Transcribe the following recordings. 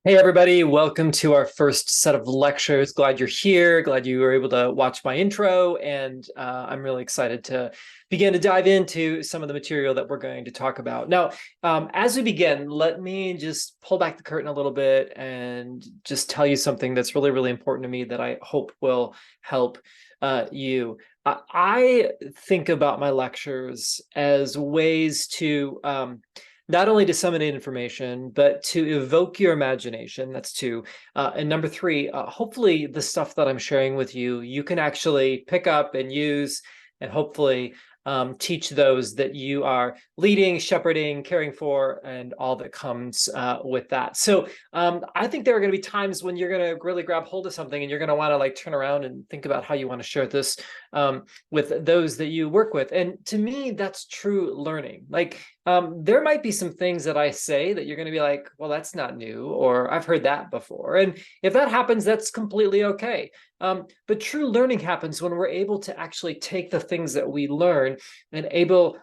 Hey everybody, welcome to our first set of lectures. Glad you're here. Glad you were able to watch my intro, and I'm really excited to begin to dive into some of the material that we're going to talk about. Now, as we begin, let me just pull back the curtain a little bit and just tell you something that's really, really important to me that I hope will help you. I think about my lectures as ways to not only disseminate information, but to evoke your imagination. That's two. And number three, hopefully the stuff that I'm sharing with you, you can actually pick up and use and hopefully teach those that you are leading, shepherding, caring for, and all that comes with that. So I think there are going to be times when you're going to really grab hold of something and you're going to want to like turn around and think about how you want to share this with those that you work with. And to me, that's true learning. Like there might be some things that I say that you're going to be like, well, that's not new, or I've heard that before. And if that happens, that's completely okay. But true learning happens when we're able to actually take the things that we learn and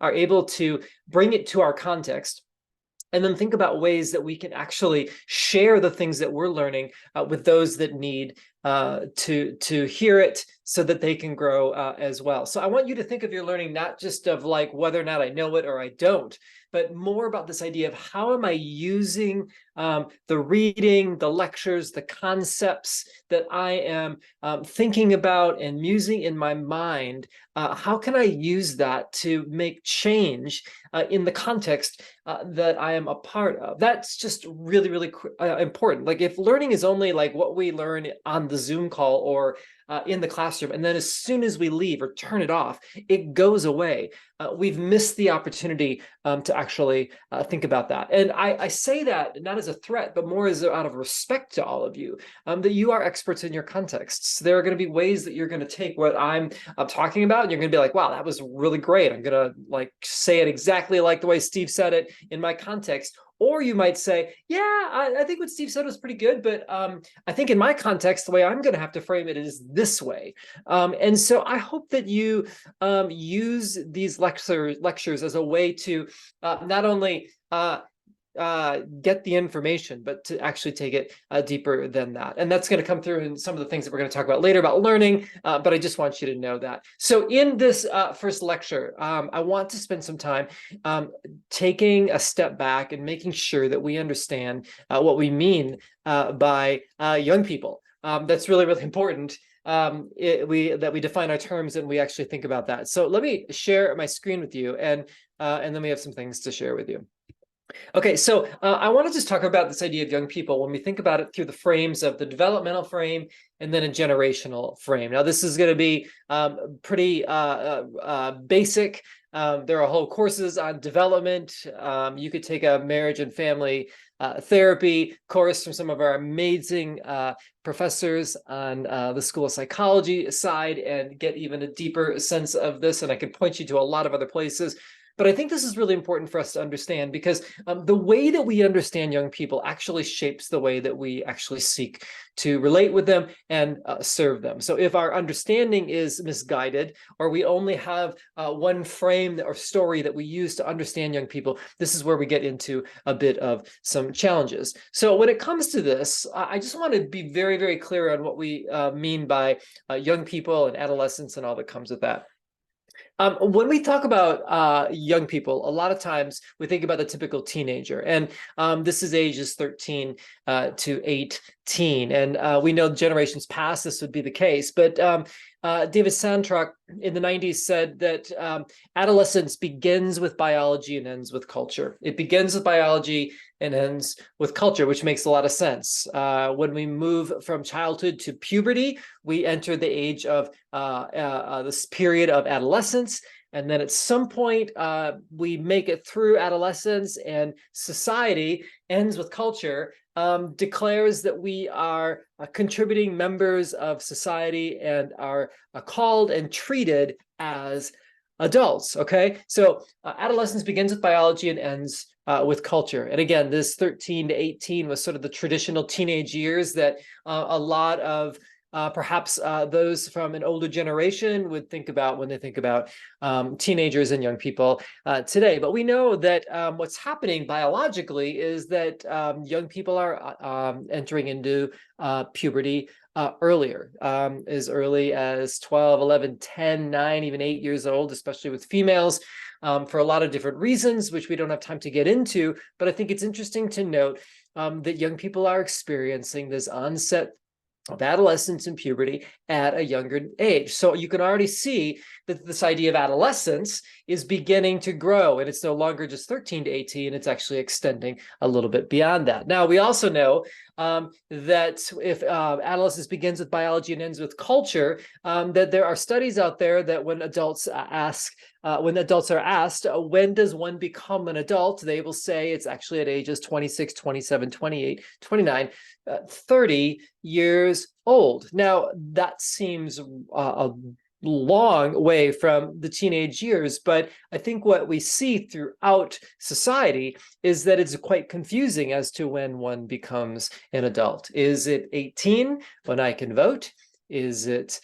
are able to bring it to our context, and then think about ways that we can actually share the things that we're learning with those that need to hear it so that they can grow as well. So I want you to think of your learning not just of like whether or not I know it or I don't, but more about this idea of how am I using the reading, the lectures, the concepts that I am thinking about and musing in my mind. How can I use that to make change in the context that I am a part of? That's just really, really important. Like if learning is only like what we learn on the Zoom call or in the classroom, and then as soon as we leave or turn it off, it goes away. We've missed the opportunity to actually think about that. And I say that not as a threat, but more as out of respect to all of you, that you are experts in your contexts. There are going to be ways that you're going to take what I'm talking about, and you're going to be like, wow, that was really great. I'm going to like say it exactly like the way Steve said it in my context. Or you might say, yeah, I think what Steve said was pretty good, but I think in my context, the way I'm going to have to frame it is this way. And so I hope that you use these lectures as a way to not only get the information, but to actually take it deeper than that. And that's going to come through in some of the things that we're going to talk about later about learning, but I just want you to know that. So in this first lecture, I want to spend some time taking a step back and making sure that we understand what we mean by young people. That's really, really important. That we define our terms and we actually think about that. So let me share my screen with you, and then we have some things to share with you. Okay, so I want to just talk about this idea of young people when we think about it through the frames of the developmental frame and then a generational frame. Now, this is going to be pretty basic. There are whole courses on development. You could take a marriage and family therapy course from some of our amazing professors on the School of Psychology side and get even a deeper sense of this. And I could point you to a lot of other places. But I think this is really important for us to understand because the way that we understand young people actually shapes the way that we actually seek to relate with them and serve them. So if our understanding is misguided, or we only have one frame or story that we use to understand young people, this is where we get into a bit of some challenges. So when it comes to this, I just want to be very, very clear on what we mean by young people and adolescence and all that comes with that. When we talk about young people, a lot of times we think about the typical teenager, and this is ages 13 to 18. And we know generations past this would be the case, but David Santrock in the 90s said that adolescence begins with biology and ends with culture. It begins with biology and ends with culture, which makes a lot of sense. When we move from childhood to puberty, we enter the age of this period of adolescence. And then at some point, we make it through adolescence, and society ends with culture, declares that we are contributing members of society and are called and treated as adults. Okay, so adolescence begins with biology and ends with culture. And again, this 13 to 18 was sort of the traditional teenage years that a lot of perhaps those from an older generation would think about when they think about teenagers and young people today. But we know that what's happening biologically is that young people are entering into puberty earlier, as early as 12, 11, 10, 9, even 8 years old, especially with females, for a lot of different reasons, which we don't have time to get into. But I think it's interesting to note that young people are experiencing this onset of adolescence and puberty at a younger age. So you can already see that this idea of adolescence is beginning to grow, and it's no longer just 13 to 18, it's actually extending a little bit beyond that. Now, we also know that if adolescence begins with biology and ends with culture, that there are studies out there that when adults are asked, when does one become an adult, they will say it's actually at ages 26, 27, 28, 29, 30 years old. Now, that seems a long way from the teenage years, but I think what we see throughout society is that it's quite confusing as to when one becomes an adult. Is it 18 when I can vote? Is it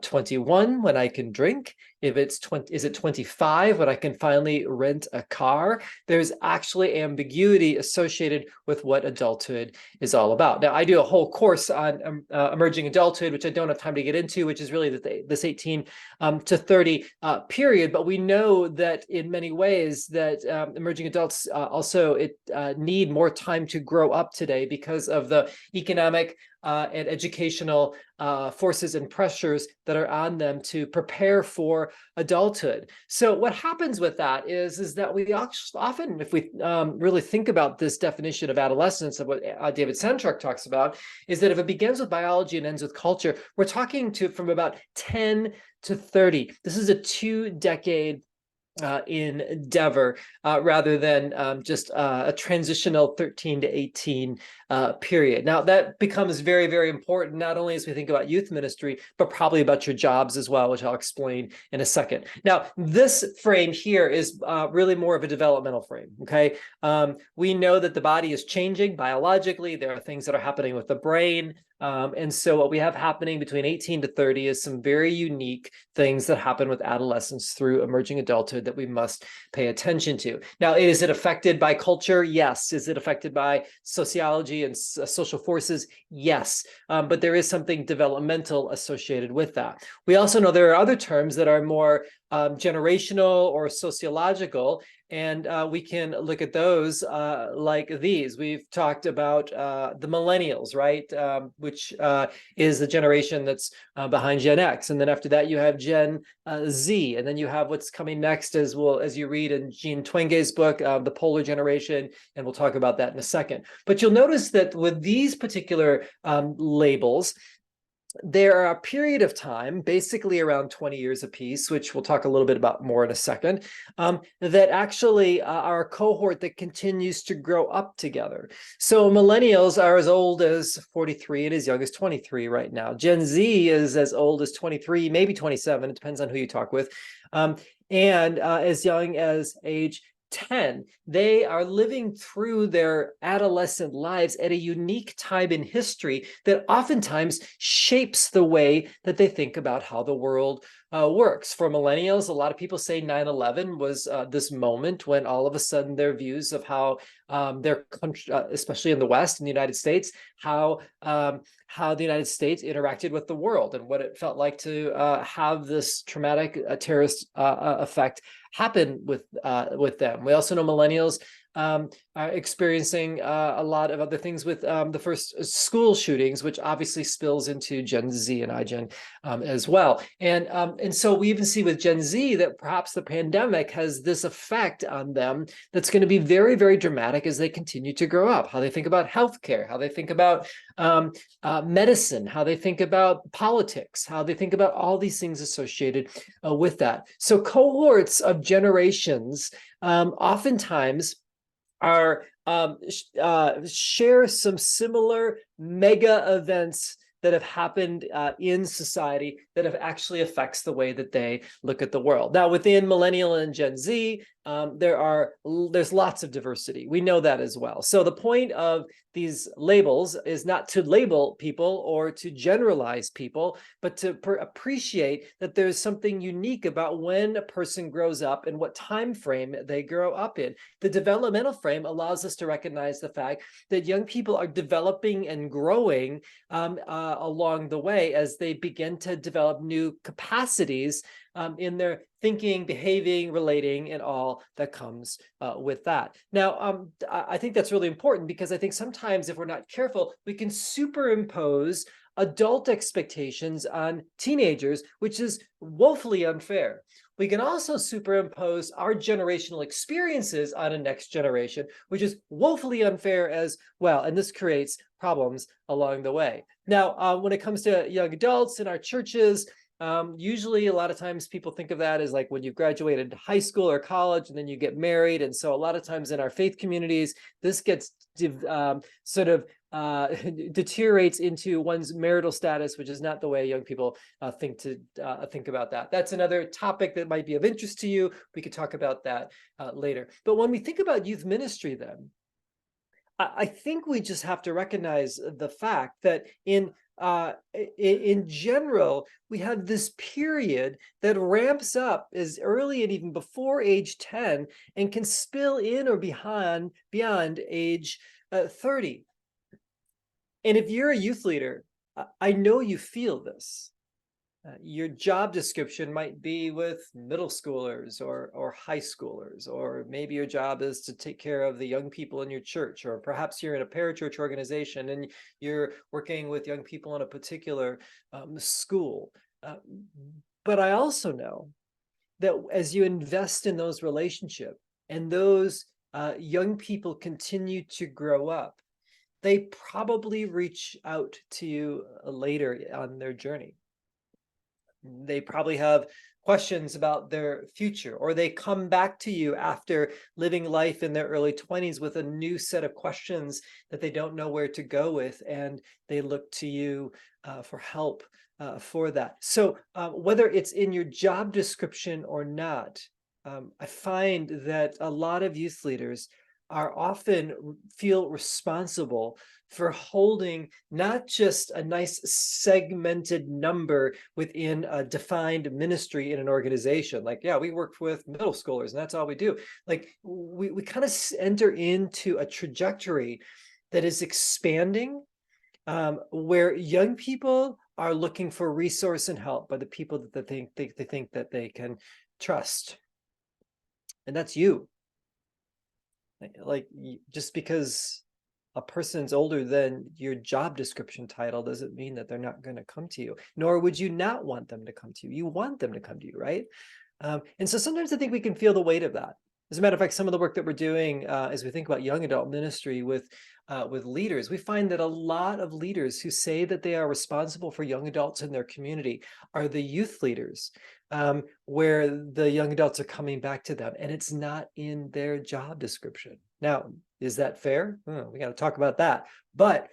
21 when I can drink? If it's 20, is it 25 when I can finally rent a car? There's actually ambiguity associated with what adulthood is all about. Now, I do a whole course on emerging adulthood, which I don't have time to get into, which is really this 18 to 30 period. But we know that in many ways that emerging adults also need more time to grow up today because of the economic and educational forces and pressures that are on them to prepare for adulthood. So what happens with that is that we often, if we really think about this definition of adolescence, of what David Sanchuk talks about, is that if it begins with biology and ends with culture, we're talking from about 10 to 30. This is a 2-decade endeavor rather than just a transitional 13 to 18 period. Now, that becomes very, very important, not only as we think about youth ministry, but probably about your jobs as well, which I'll explain in a second. Now, this frame here is really more of a developmental frame, okay? We know that the body is changing biologically. There are things that are happening with the brain. And so what we have happening between 18 to 30 is some very unique things that happen with adolescence through emerging adulthood that we must pay attention to. Now, is it affected by culture? Yes. Is it affected by sociology and social forces? Yes. But there is something developmental associated with that. We also know there are other terms that are more generational or sociological, and we can look at those like these. We've talked about the millennials, right? Which is the generation that's behind Gen X. And then after that, you have Gen Z. And then you have what's coming next, as you read in Jean Twenge's book, The Polar Generation. And we'll talk about that in a second. But you'll notice that with these particular labels, there are a period of time, basically around 20 years apiece, which we'll talk a little bit about more in a second, that actually are a cohort that continues to grow up together. So millennials are as old as 43 and as young as 23 right now. Gen Z is as old as 23, maybe 27, it depends on who you talk with, and as young as age 10. They are living through their adolescent lives at a unique time in history that oftentimes shapes the way that they think about how the world works. For millennials, a lot of people say 9/11 was this moment when all of a sudden their views of how their country, especially in the West, in the United States, how the United States interacted with the world and what it felt like to have this traumatic terrorist effect happen with them. We also know millennials are experiencing a lot of other things with the first school shootings, which obviously spills into Gen Z and iGen as well. And so we even see with Gen Z that perhaps the pandemic has this effect on them that's going to be very, very dramatic as they continue to grow up. How they think about healthcare, how they think about medicine, how they think about politics, how they think about all these things associated with that. So cohorts of generations oftentimes are share some similar mega events that have happened in society that have actually affects the way that they look at the world. Now, within millennial and Gen Z, there's lots of diversity. We know that as well. So the point of these labels is not to label people or to generalize people, but to appreciate that there's something unique about when a person grows up and what time frame they grow up in. The developmental frame allows us to recognize the fact that young people are developing and growing along the way as they begin to develop new capacities in their thinking, behaving, relating, and all that comes with that. Now, I think that's really important because I think sometimes if we're not careful, we can superimpose adult expectations on teenagers, which is woefully unfair. We can also superimpose our generational experiences on a next generation, which is woefully unfair as well. And this creates problems along the way. Now, when it comes to young adults in our churches, usually a lot of times people think of that as like when you graduated high school or college and then you get married. And so a lot of times in our faith communities, this gets sort of deteriorates into one's marital status, which is not the way young people think about that. That's another topic that might be of interest to you. We could talk about that later. But when we think about youth ministry, then I think we just have to recognize the fact that in general, we have this period that ramps up as early and even before age 10 and can spill in or beyond age 30. And if you're a youth leader, I know you feel this. Your job description might be with middle schoolers or high schoolers, or maybe your job is to take care of the young people in your church, or perhaps you're in a parachurch organization and you're working with young people in a particular school. But I also know that as you invest in those relationships and those young people continue to grow up, they probably reach out to you later on their journey. They probably have questions about their future, or they come back to you after living life in their early 20s with a new set of questions that they don't know where to go with, and they look to you for help for that. So whether it's in your job description or not, I find that a lot of youth leaders are often feel responsible for holding not just a nice segmented number within a defined ministry in an organization. Like, yeah, we work with middle schoolers and that's all we do. Like we kind of enter into a trajectory that is expanding, where young people are looking for resource and help by the people that they think that they can trust. And that's you. Like, just because a person's older than your job description title doesn't mean that they're not going to come to you, nor would you not want them to come to you. You want them to come to you, right? And so sometimes I think we can feel the weight of that. As a matter of fact, some of the work that we're doing as we think about young adult ministry with leaders, we find that a lot of leaders who say that they are responsible for young adults in their community are the youth leaders, where the young adults are coming back to them, and it's not in their job description. Now, is that fair? We got to talk about that. But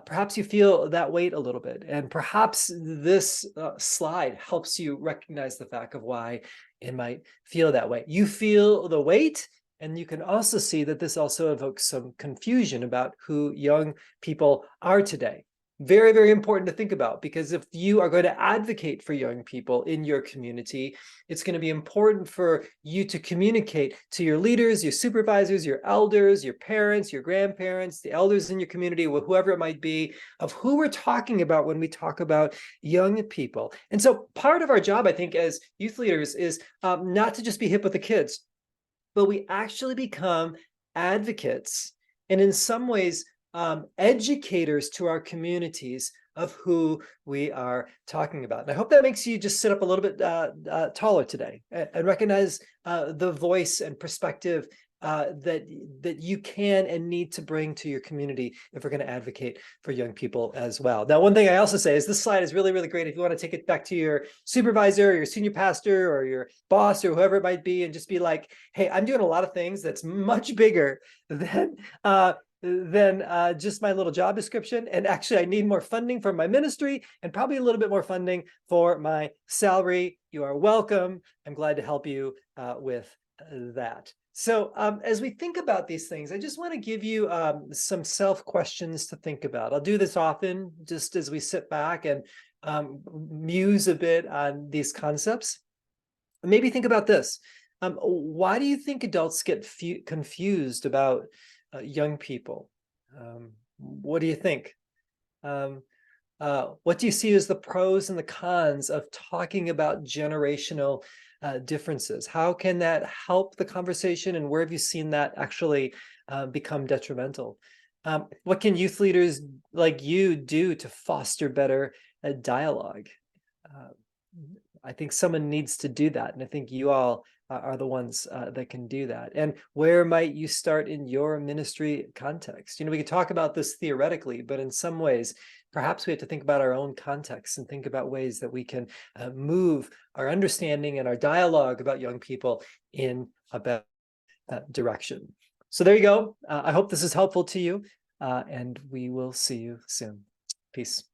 perhaps you feel that weight a little bit, and perhaps this slide helps you recognize the fact of why it might feel that way. You feel the weight, and you can also see that this also evokes some confusion about who young people are today. Very, very important to think about, because if you are going to advocate for young people in your community, it's going to be important for you to communicate to your leaders, your supervisors, your elders, your parents, your grandparents, the elders in your community, whoever it might be, of who we're talking about when we talk about young people. And so part of our job, I think, as youth leaders is not to just be hip with the kids, but we actually become advocates, and in some ways, educators to our communities of who we are talking about. And I hope that makes you just sit up a little bit taller today and recognize the voice and perspective that you can and need to bring to your community if we're going to advocate for young people as well. Now, one thing I also say is this slide is really, really great if you want to take it back to your supervisor, or your senior pastor, or your boss, or whoever it might be, and just be like, hey, I'm doing a lot of things that's much bigger than just my little job description. And actually, I need more funding for my ministry and probably a little bit more funding for my salary. You are welcome. I'm glad to help you with that. So as we think about these things, I just want to give you some self-questions to think about. I'll do this often, just as we sit back and muse a bit on these concepts. Maybe think about this. Why do you think adults get confused about young people? What do you think? What do you see as the pros and the cons of talking about generational differences? How can that help the conversation, and where have you seen that actually become detrimental? What can youth leaders like you do to foster better dialogue? Uh, I think someone needs to do that, and I think you all are the ones that can do that. And where might you start in your ministry context? We could talk about this theoretically, but in some ways, perhaps we have to think about our own context and think about ways that we can move our understanding and our dialogue about young people in a better direction. So there you go. I hope this is helpful to you, and we will see you soon. Peace.